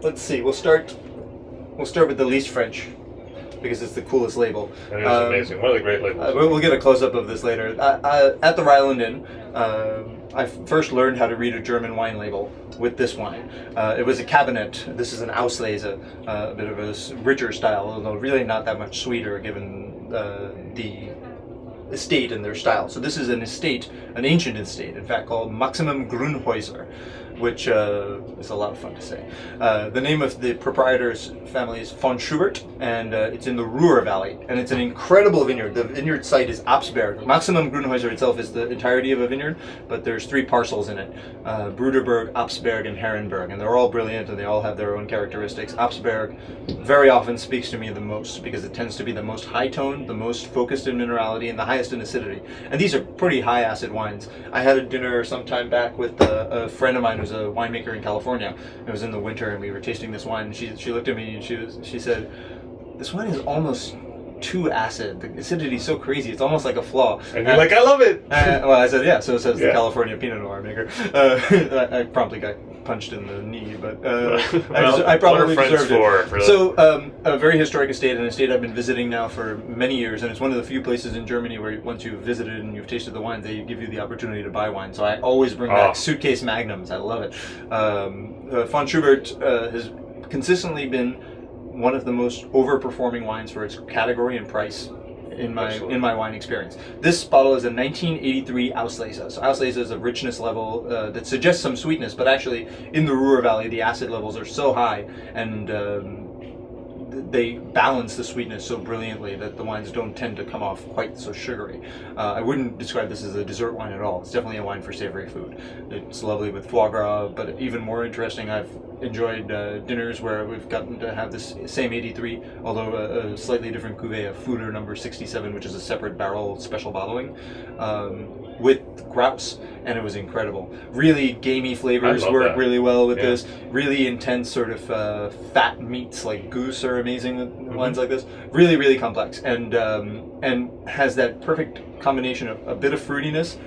let's see. We'll start with the least French, because it's the coolest label. And it is amazing. One of the great labels. We'll get a close-up of this later. At the Ryland Inn, I first learned how to read a German wine label with this wine. It was a Cabinet. This is an Auslese, a bit of a richer style, although really not that much sweeter given the estate and their style. So this is an estate, an ancient estate, in fact, called Maximum Grünhäuser, which is a lot of fun to say. The name of the proprietor's family is von Schubert, and it's in the Ruhr Valley, and it's an incredible vineyard. The vineyard site is Absberg. Maximum Grünhäuser itself is the entirety of a vineyard, but there's 3 parcels in it: Bruderberg, Absberg, and Herrenberg, and they're all brilliant, and they all have their own characteristics. Absberg very often speaks to me the most, because it tends to be the most high-toned, the most focused in minerality, and the highest in acidity. And these are pretty high-acid wines. I had a dinner some time back with a friend of mine who's a winemaker in California. It was in the winter, and we were tasting this wine, and she looked at me and she said, "This wine is almost too acid. The acidity is so crazy. It's almost like a flaw." And you're like, "I love it." Well, I said, "Yeah." So says the California Pinot Noir maker. I promptly got punched in the knee, but I probably deserved it. Really? So a very historic estate, an estate I've been visiting now for many years, and it's one of the few places in Germany where once you've visited and you've tasted the wines, they give you the opportunity to buy wine. So I always bring back suitcase magnums. I love it. Von Schubert has consistently been one of the most overperforming wines for its category and price in my wine experience. This bottle is a 1983 Auslese. So Auslese is a richness level that suggests some sweetness, but actually in the Ruhr Valley the acid levels are so high, and they balance the sweetness so brilliantly that the wines don't tend to come off quite so sugary. I wouldn't describe this as a dessert wine at all. It's definitely a wine for savory food. It's lovely with foie gras, but even more interesting, I've enjoyed dinners where we've gotten to have this same 83, although a slightly different cuvee, a Fuder number 67, which is a separate barrel special bottling, with grouse, and it was incredible. Really gamey flavors work really well with this. Really intense sort of fat meats like goose are amazing with wines like this. Really, really complex, and has that perfect combination of a bit of fruitiness,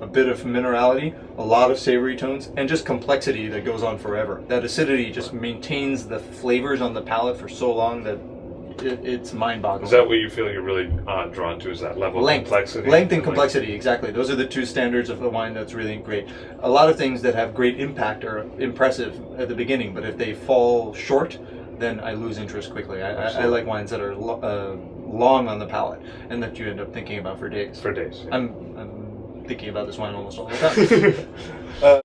a bit of minerality, a lot of savory tones, and just complexity that goes on forever. That acidity just maintains the flavors on the palate for so long that it's mind-boggling. Is that what you feel you're really drawn to? Is that level of complexity? Length and complexity, exactly. Those are the 2 standards of the wine that's really great. A lot of things that have great impact are impressive at the beginning, but if they fall short, then I lose interest quickly. I like wines that are long on the palate, and that you end up thinking about for days. For days. Yeah. I'm thinking about this wine almost all the time.